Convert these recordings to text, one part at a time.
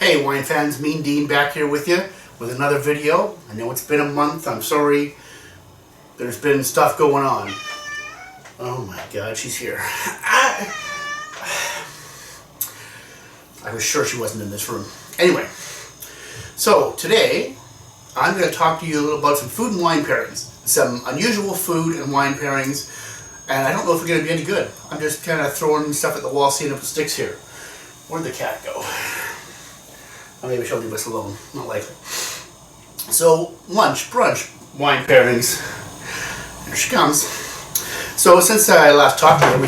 Hey wine fans, Mean Dean back here with you with another video. I know it's been a month, I'm sorry. There's been stuff going on. Oh my god, she's here. I was sure she wasn't in this room. Anyway, so today I'm going to talk to you a little about some food and wine pairings. Some unusual food and wine pairings, and I don't know if we're going to be any good. I'm just kind of throwing stuff at the wall, seeing if it sticks here. Where'd the cat go? Or maybe she'll leave us alone. Not likely. So, lunch, brunch, wine pairings. Here she comes. So, since I last talked to you,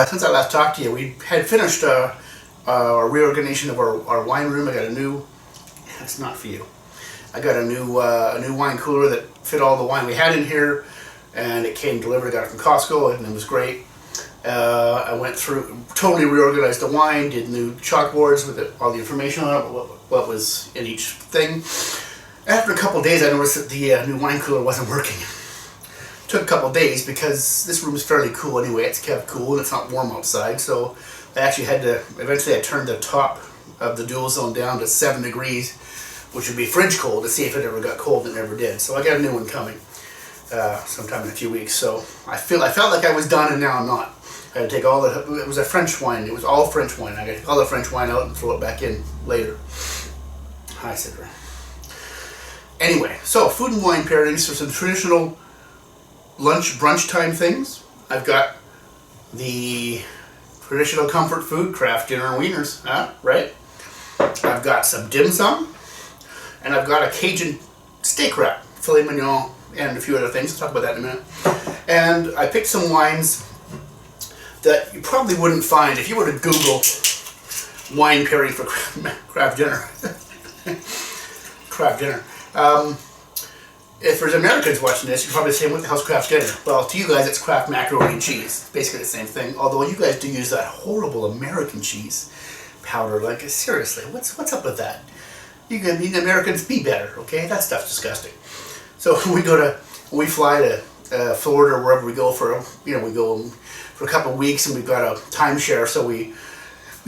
since I last talked to you, we had finished our reorganization of our wine room. I got a new. That's not for you. I got a new wine cooler that fit all the wine we had in here, and it came delivered. I got it from Costco, and it was great. I went through, totally reorganized the wine, did new chalkboards with all the information on it, what was in each thing. After a couple of days, I noticed that the new wine cooler wasn't working. Took a couple of days because this room is fairly cool anyway. It's kept cool and it's not warm outside, so I actually had to, eventually I turned the top of the dual zone down to 7 degrees, which would be fridge cold, to see if it ever got cold, and it never did. So I got a new one coming sometime in a few weeks. So I felt like I was done, and now I'm not. I had to take it was a French wine, it was all French wine. I got to take all the French wine out and throw it back in later. Hi, Sidra. Anyway, so food and wine pairings for some traditional lunch, brunch time things. I've got the traditional comfort food, Kraft dinner and wieners, right? I've got some dim sum, and I've got a Cajun steak wrap, filet mignon, and a few other things. I'll talk about that in a minute. And I picked some wines that you probably wouldn't find if you were to Google wine pairing for Kraft dinner. Kraft dinner. If there's Americans watching this, you're probably saying, what the hell's Kraft dinner? Well, to you guys, it's Kraft macaroni and cheese. Basically the same thing. Although you guys do use that horrible American cheese powder. Like, seriously, what's up with that? You can mean Americans be better, okay? That stuff's disgusting. So we fly to Florida or wherever we go for, we go for a couple of weeks, and we've got a timeshare, so we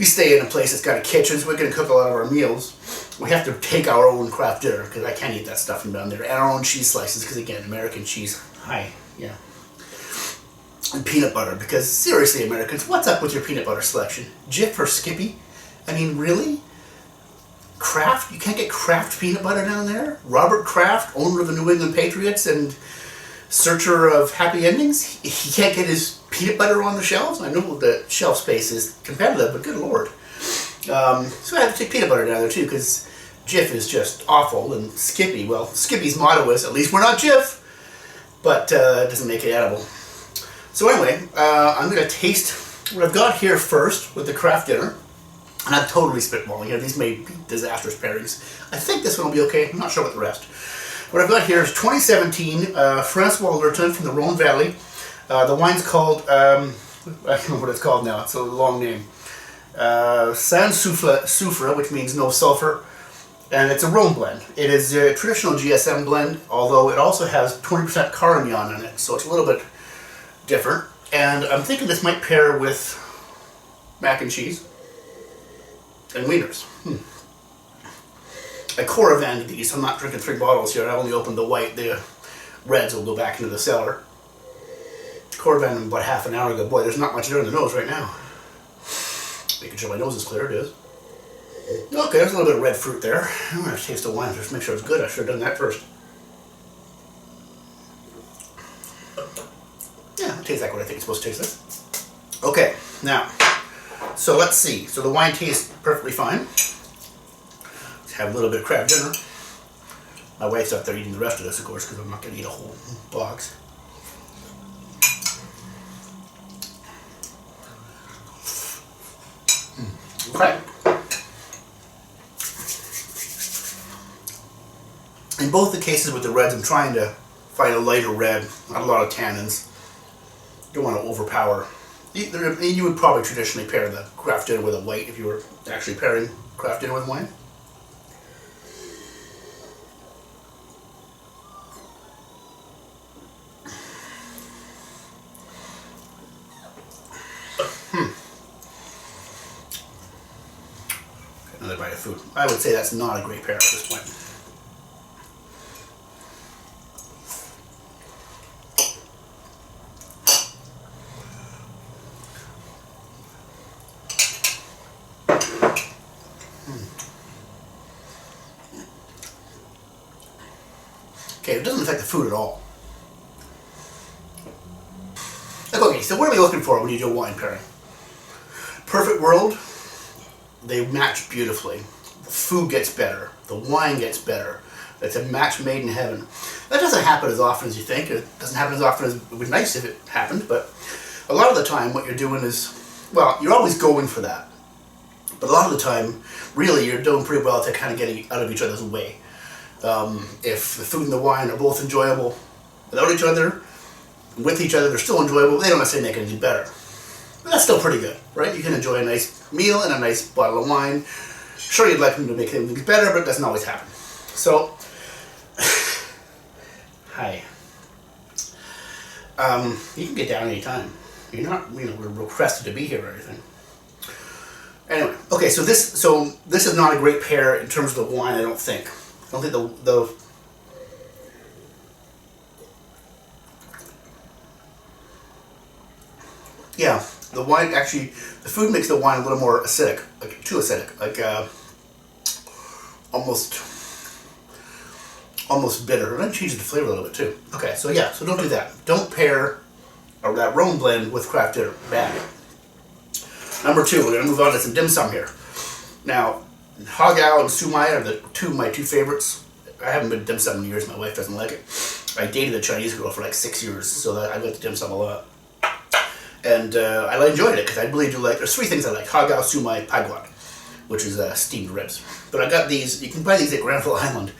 stay in a place that's got a kitchen, so we can cook a lot of our meals. We have to take our own Kraft dinner, because I can't eat that stuff from down there, and our own cheese slices, because again, American cheese, and peanut butter, because seriously, Americans, what's up with your peanut butter selection? Jif or Skippy? I mean, really? Kraft? You can't get Kraft peanut butter down there? Robert Kraft, owner of the New England Patriots and searcher of happy endings, he can't get his peanut butter on the shelves? I know the shelf space is competitive, but good lord. So I have to take peanut butter down there too, because Jif is just awful, and Skippy, well, Skippy's motto is, at least we're not Jif, but it doesn't make it edible. So anyway, I'm going to taste what I've got here first with the Kraft dinner, and I'm totally spitballing here. These may be disastrous pairings. I think this one will be okay. I'm not sure about the rest. What I've got here is 2017 Francois Lurton from the Rhone Valley. The wine's called, I don't know what it's called now, it's a long name. Sans Soufre, which means no sulfur, and it's a Rhone blend. It is a traditional GSM blend, although it also has 20% Carignan in it, so it's a little bit different. And I'm thinking this might pair with mac and cheese and wieners. I Coravanned these. I'm not drinking 3 bottles here. I only opened the white. The reds will go back into the cellar. Coravanned them about half an hour ago. Boy, there's not much there in the nose right now. Making sure my nose is clear. It is. Okay, there's a little bit of red fruit there. I'm going to taste the wine just to make sure it's good. I should have done that first. Yeah, it tastes like what I think it's supposed to taste like. Okay, now, so let's see. So the wine tastes perfectly fine. Have a little bit of Kraft dinner. My wife's up there eating the rest of this, of course, because I'm not going to eat a whole box. Okay. In both the cases with the reds, I'm trying to find a lighter red, not a lot of tannins. Don't want to overpower. You would probably traditionally pair the Kraft dinner with a white if you were actually pairing Kraft dinner with wine. bite of food. I would say that's not a great pair at this point. Okay, it doesn't affect the food at all. Okay, so what are we looking for when you do a wine pairing? Perfect world, they match beautifully. The food gets better. The wine gets better. It's a match made in heaven. That doesn't happen as often as you think. It doesn't happen as often as it would be nice if it happened, but a lot of the time what you're doing is, well, you're always going for that. But a lot of the time, really, you're doing pretty well to kind of get out of each other's way. If the food and the wine are both enjoyable without each other, with each other, they're still enjoyable. They don't necessarily make it any better. But that's still pretty good, right? You can enjoy a nice meal and a nice bottle of wine. Sure, you'd like them to make things better, but it doesn't always happen. So, hi. You can get down anytime. You're not, we're requested to be here or anything. Anyway, okay, so this is not a great pair in terms of the wine, I don't think. I don't think the yeah, the wine actually, the food makes the wine a little more acidic, like too acidic, like almost bitter. And that changes the flavor a little bit too. Okay, so yeah, so don't do that. Don't pair that Rhone blend with craft dinner. Bad. Number 2, we're going to move on to some dim sum here. Now, Hagao and Sumai are my two favorites. I haven't been dim sum in years. My wife doesn't like it. I dated a Chinese girl for like 6 years, so I like the dim sum a lot. And I enjoyed it because I really do like. There's 3 things I like: Hagao, Sumai, Paiguan, which is steamed ribs. But I got these. You can buy these at Granville Island,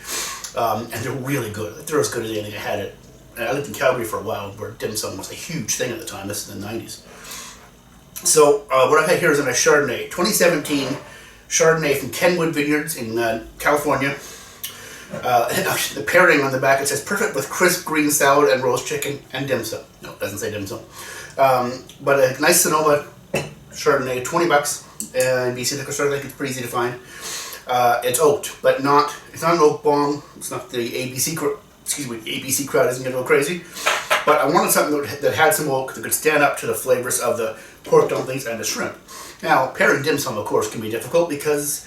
and they're really good. They're as good as anything I had it. And I lived in Calgary for a while, where dim sum was a huge thing at the time. This is in the 90s. So what I've had here is a nice Chardonnay, 2017 Chardonnay from Kenwood Vineyards in California. The pairing on the back, it says perfect with crisp green salad and roast chicken and dim sum. No, it doesn't say dim sum. But a nice Sonoma Chardonnay, $20 in BC liquor store. I think it's pretty easy to find. It's oaked, but it's not an oak bomb. It's not the ABC crowd isn't going to go crazy. But I wanted something that had some oak that could stand up to the flavors of the pork dumplings and the shrimp. Now, pairing dim sum, of course, can be difficult because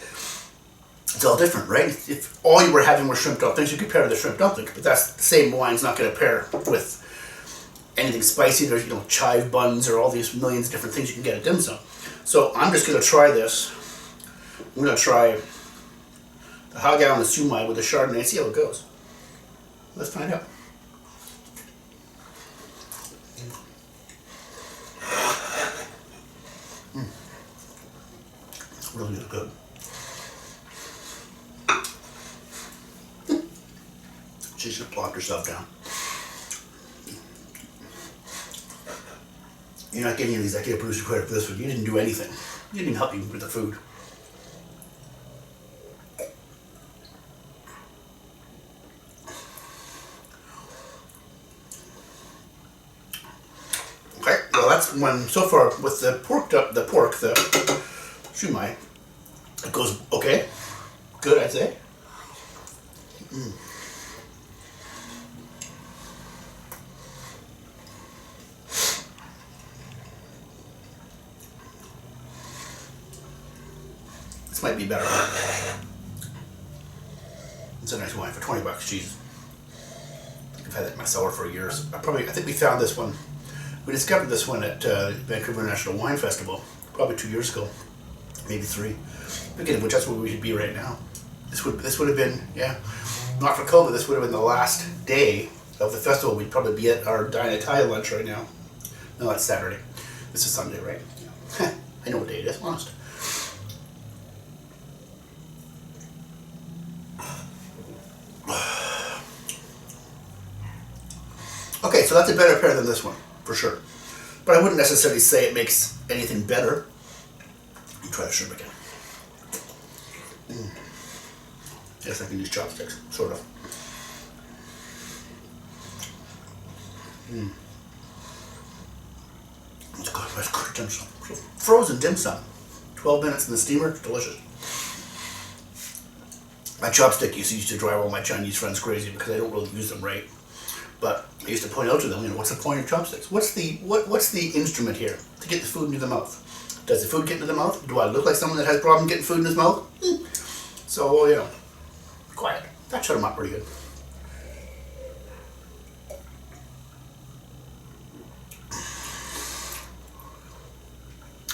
it's all different, right? If all you were having were shrimp dumplings, you could pair the shrimp dumplings, but that's the same wine's not going to pair with anything spicy. There's, chive buns or all these millions of different things you can get at dim sum. So I'm just going to try this. I'm going to try the Hagao and the Sumai with the Chardonnay and see how it goes. Let's find out. Really good. She just plopped herself down. You're not getting any of these executive producer credit for this one. You didn't do anything. You didn't help me with the food. Okay, well that's one so far with the shumai. It goes okay. Good, I'd say. This might be better. It's a nice wine for $20. Jeez. I've had that in my cellar for years. I think we found this one. We discovered this one at Vancouver National Wine Festival probably 2 years ago, maybe 3. Again, which that's where we should be right now. This would have been, yeah, not for COVID. This would have been the last day of the festival. We'd probably be at our Dine Italia lunch right now. No, that's Saturday. This is Sunday, right? Yeah. I know what day it is. Honest. Okay, so that's a better pair than this one, for sure. But I wouldn't necessarily say it makes anything better. Let me try the shrimp again. Yes, I can use chopsticks, sort of. It's good, that's good dim sum. So, frozen dim sum. 12 minutes in the steamer, delicious. My chopstick used to drive all my Chinese friends crazy because I don't really use them right. But I used to point out to them, what's the point of chopsticks? What's the instrument here to get the food into the mouth? Does the food get into the mouth? Do I look like someone that has a problem getting food in his mouth? So, quiet. That shut him up pretty good.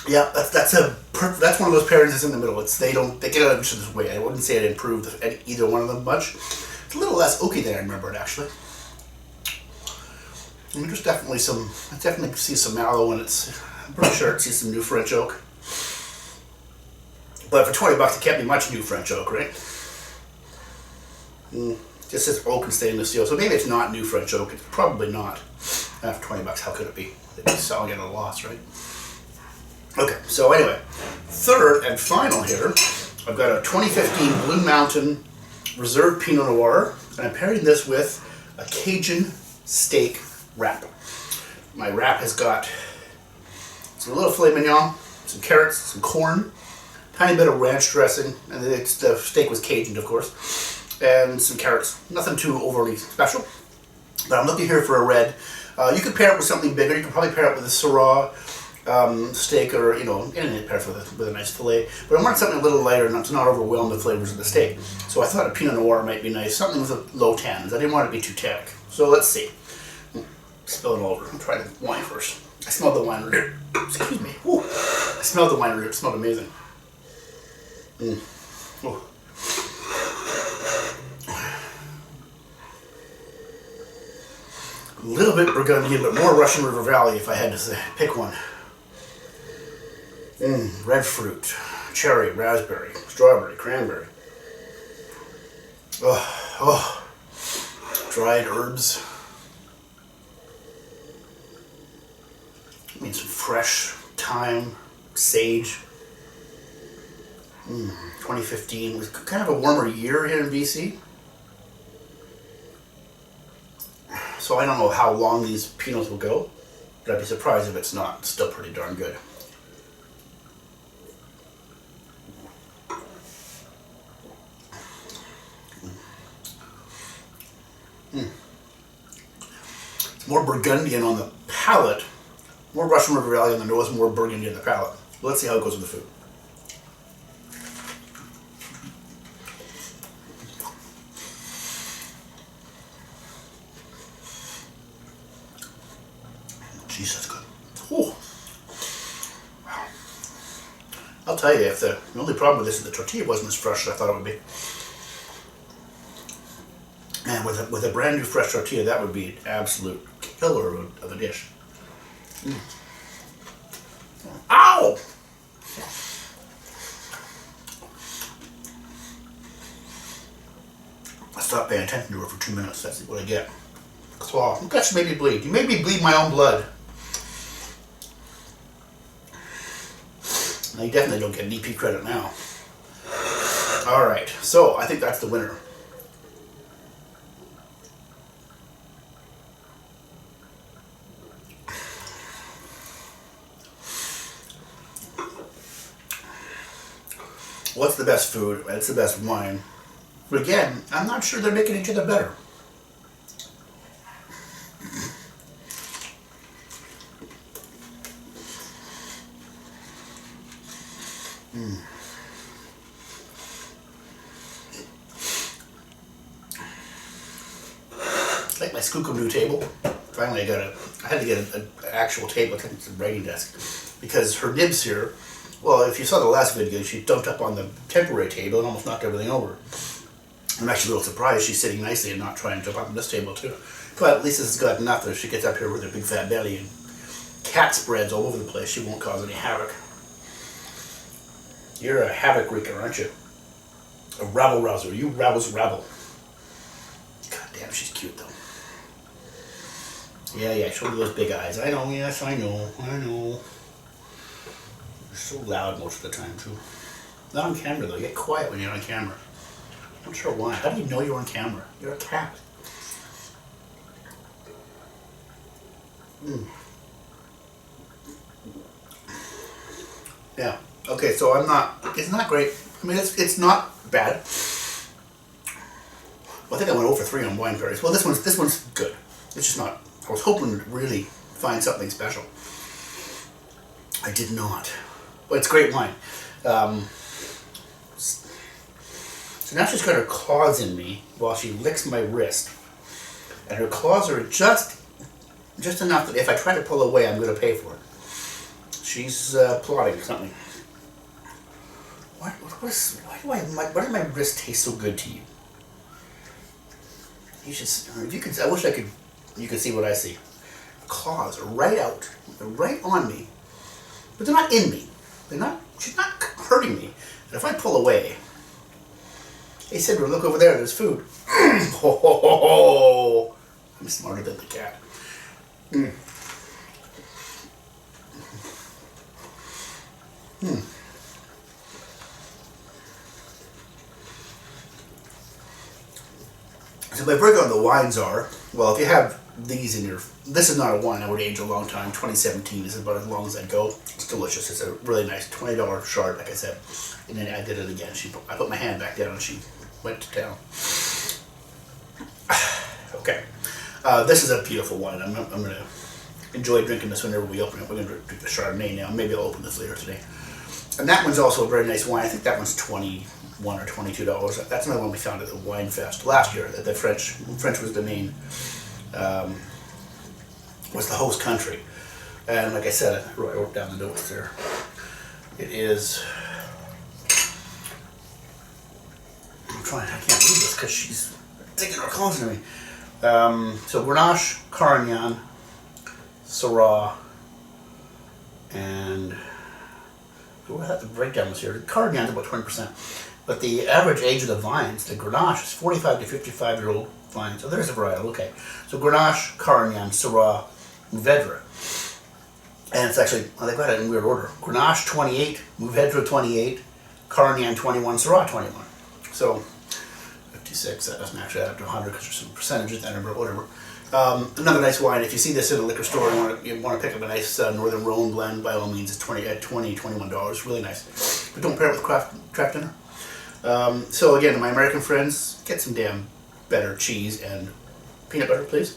Yeah, that's one of those pairings that's in the middle. They get out of each other's way. I wouldn't say it improved either one of them much. It's a little less oaky than I remembered actually. I mean, there's definitely I definitely see some mallow in it. I'm pretty sure I see some new French oak. But for $20 it can't be much new French oak, right? Just says oak and stainless steel, so maybe it's not new French oak. It's probably not. For $20, how could it be? They'd be selling it at a loss, right? Okay, so anyway, third and final here, I've got a 2015 Blue Mountain Reserve Pinot Noir, and I'm pairing this with a Cajun steak wrap. My wrap has got some little filet mignon, some carrots, some corn, tiny bit of ranch dressing, and the steak was Cajun, of course, and some carrots. Nothing too overly special, but I'm looking here for a red. You could pair it with something bigger. You could probably pair it with a Syrah steak, or anything pair it with a nice fillet. But I wanted something a little lighter, not to not overwhelm the flavors of the steak. So I thought a Pinot Noir might be nice, something with a low tannins. I didn't want it to be too tannic. So let's see. Spill it all over. I'll try the wine first. I smelled the wine earlier. Excuse me. Ooh. I smelled the wine earlier. It smelled amazing. Ooh. A little bit Burgundian, but more Russian River Valley if I had to pick one. Red fruit, cherry, raspberry, strawberry, cranberry. Dried herbs. I mean, some fresh thyme, sage. 2015 was kind of a warmer year here in BC. So I don't know how long these Pinots will go, but I'd be surprised if it's not. It's still pretty darn good. It's more Burgundian on the palate, more Russian River Valley on the nose, more Burgundy on the palate. Let's see how it goes with the food. Jeez, that's good. Ooh. Wow. I'll tell you, if the only problem with this is the tortilla wasn't as fresh as I thought it would be. Man, with a brand new fresh tortilla, that would be an absolute killer of a dish. Ow! I stopped paying attention to her for 2 minutes. That's what I get. Claw. That should make me bleed. You made me bleed my own blood. Now you definitely don't get an EP credit now. Alright, so I think that's the winner. What's the best food? It's the best wine. But again, I'm not sure they're making each other better. Like my Skookum table. Finally, I had to get an actual table. I think it's a writing desk, because her nibs here. Well, if you saw the last video, she dumped up on the temporary table and almost knocked everything over. I'm actually a little surprised she's sitting nicely and not trying to jump up on this table too. But at least this has got enough that if she gets up here with her big fat belly and cat spreads all over the place, she won't cause any havoc. You're a havoc wreaker, aren't you? A rabble rouser. You rabbles rabble. God damn, she's cute though. Yeah, show me those big eyes. I know, yes, I know. You're so loud most of the time too. Not on camera though. Get quiet when you're on camera. I'm not sure why. How do you know you're on camera? You're a cat. Yeah. Okay, so it's not great. I mean, it's not bad. Well, I think I went over 3 on wine pairings. Well, this one's good. It's just not. I was hoping to really find something special. I did not. But it's great wine. So now she's got her claws in me while she licks my wrist. And her claws are just enough that if I try to pull away, I'm going to pay for it. She's plotting something. Why does my wrist taste so good to you? You should. If you could, I wish you could see what I see. Claws are right out. They're right on me, but they're not in me. She's not hurting me. And if I pull away, hey Cinder, look over there. There's food. Oh, I'm smarter than the cat. So my breakdown on the wines are, well, if you have these in your, this is not a wine I would age a long time. 2017 is about as long as I'd go. It's delicious. It's a really nice $20 Chard, like I said. And then I did it again. I put my hand back down and she went to town. Okay. This is a beautiful wine. I'm going to enjoy drinking this whenever we open it. We're going to drink the Chardonnay now. Maybe I'll open this later today. And that one's also a very nice wine. I think that one's $21 or $22. That's another one we found at the Wine Fest last year. The French was the main, was the host country. And like I said, I wrote down the notes there. It is, I can't read this because she's taking her clothes to me. So Grenache, Carignan, Syrah, and we'll have the breakdowns here. The Carignan's about 20%, but the average age of the vines, the Grenache, is 45 to 55-year-old vines. So there's a varietal, okay. So Grenache, Carignan, Syrah, Mourvedre. And it's actually, well, they've got it in weird order. Grenache 28, Mourvedre 28, Carignan 21, Syrah 21. So 56, that doesn't actually add up to 100 because there's some percentages in there, but whatever. Another nice wine. If you see this in a liquor store and you want to pick up a nice Northern Rhone blend, by all means, it's $21. Really nice. But don't pair it with craft dinner. So again, my American friends, get some damn better cheese and peanut butter, please.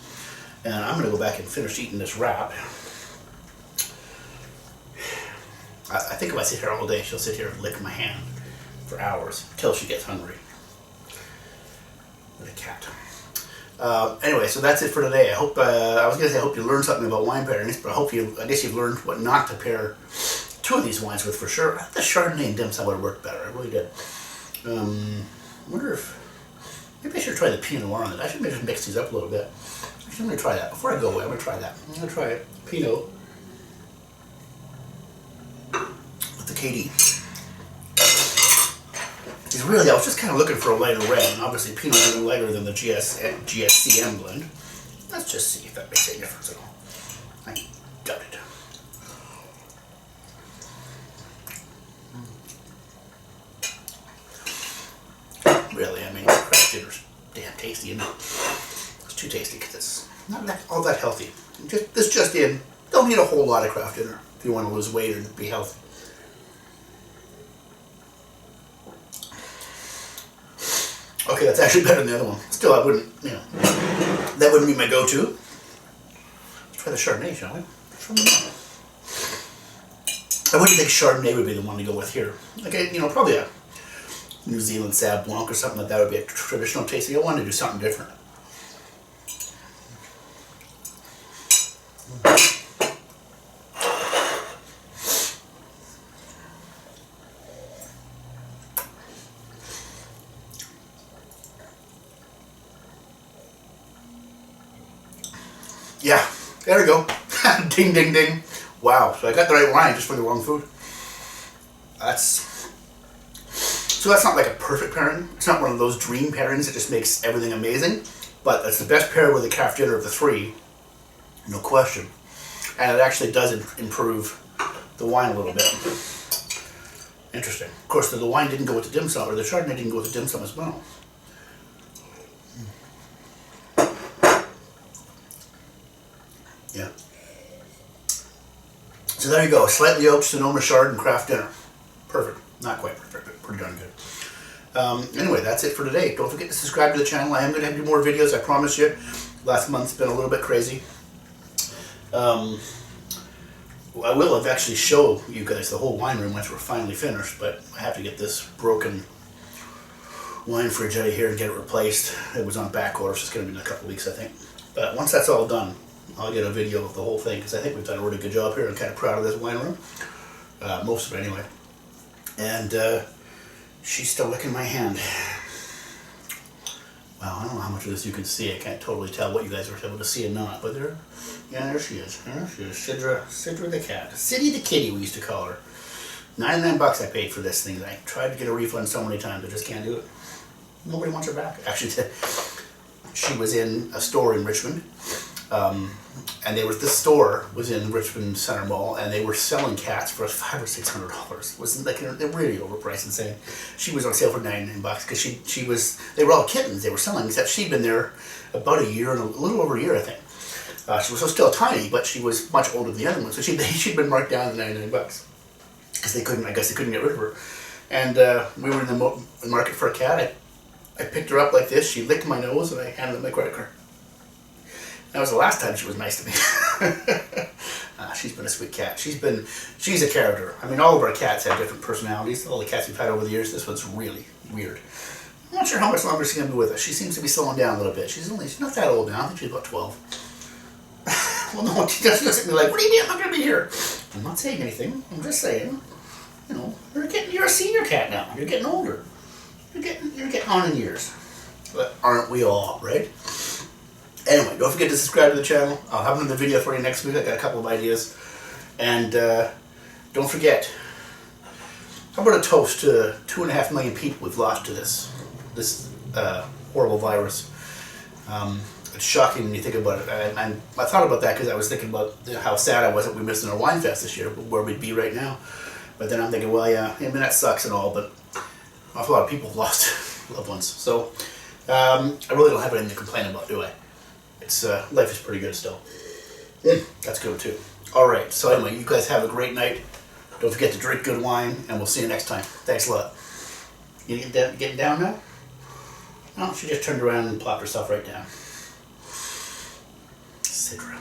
And I'm going to go back and finish eating this wrap. I think if I sit here all day, she'll sit here and lick my hand for hours until she gets hungry. With a cat. Anyway, so that's it for today. I hope I was gonna say I hope you learned something about wine pairings, but I guess you've learned what not to pair two of these wines with for sure. I thought the Chardonnay and dim sum would have worked better. I really did. I wonder if maybe I should try the Pinot Noir on it. I should maybe mix these up a little bit. Actually, I'm gonna try that before I go away. I'm gonna try that. I'm gonna try it. Pinot with the KD. Because really, I was just kind of looking for a lighter red, and obviously Pinot is even lighter than the GSCM blend. Let's just see if that makes any difference at all. I doubt it. Really, I mean, craft dinner's damn tasty, isn't it? It's too tasty because it's not all that healthy. This just in, don't need a whole lot of craft dinner if you want to lose weight or be healthy. Okay, that's actually better than the other one. Still, I wouldn't, that wouldn't be my go-to. Let's try the Chardonnay, shall we? I wouldn't think Chardonnay would be the one to go with here. Like, probably a New Zealand Sauv Blanc or something like that would be a traditional tasting. I wanted to do something different. Yeah, there we go. Ding, ding, ding. Wow, so I got the right wine just for the wrong food. So that's not like a perfect pairing. It's not one of those dream pairings that just makes everything amazing. But it's the best pair with the craft dinner of the three, no question. And it actually does improve the wine a little bit. Interesting. Of course, the wine didn't go with the dim sum, or the Chardonnay didn't go with the dim sum as well. Yeah. So there you go. Slightly oaked Sonoma Chard and craft dinner. Perfect. Not quite perfect, but pretty darn good. Anyway, that's it for today. Don't forget to subscribe to the channel. I am going to do more videos, I promise you. Last month's been a little bit crazy. I will eventually show you guys the whole wine room once we're finally finished, but I have to get this broken wine fridge out of here and get it replaced. It was on back order, so it's going to be in a couple weeks, I think. But once that's all done, I'll get a video of the whole thing, because I think we've done a really good job here. I'm kind of proud of this wine room. Most of it, anyway. And she's still licking my hand. Wow, I don't know how much of this you can see. I can't totally tell what you guys are able to see or not, but there she is. There she is. Sidra the cat. Siddy the kitty, we used to call her. $99 I paid for this thing. I tried to get a refund so many times, I just can't do it. Nobody wants her back. Actually, she was in a store in Richmond, and this store was in Richmond Center Mall, and they were selling cats for $500 or $600. It was like they're really overpriced, insane. She was on sale for $99 because they were all kittens they were selling, except she'd been there about a year and a little over a year, I think. She was still tiny, but she was much older than the other ones, so she'd been marked down to $99 because I guess they couldn't get rid of her. And we were in the market for a cat. I picked her up like this. She licked my nose, and I handed her my credit card. That was the last time she was nice to me. She's been a sweet cat. She's a character. I mean, all of our cats have different personalities. All the cats we've had over the years, this one's really weird. I'm not sure how much longer she's going to be with us. She seems to be slowing down a little bit. She's not that old now. I think she's about 12. Well, no, she just looks at me like, what do you mean I'm not going to be here? I'm not saying anything. I'm just saying, you're a senior cat now. You're getting older. You're getting on in years. But aren't we all, right? Anyway, don't forget to subscribe to the channel. I'll have another video for you next week. I got a couple of ideas. And don't forget, how about a toast to 2.5 million people we've lost to this horrible virus. It's shocking when you think about it. I thought about that because I was thinking about how sad I was that we missed our wine fest this year, where we'd be right now. But then I'm thinking, well, yeah, I mean, that sucks and all, but an awful lot of people have lost loved ones. So I really don't have anything to complain about, do I? Life is pretty good still. That's good too. Alright, so anyway, you guys have a great night. Don't forget to drink good wine, and we'll see you next time. Thanks a lot. You getting down now? No, she just turned around and plopped herself right down. Sidra.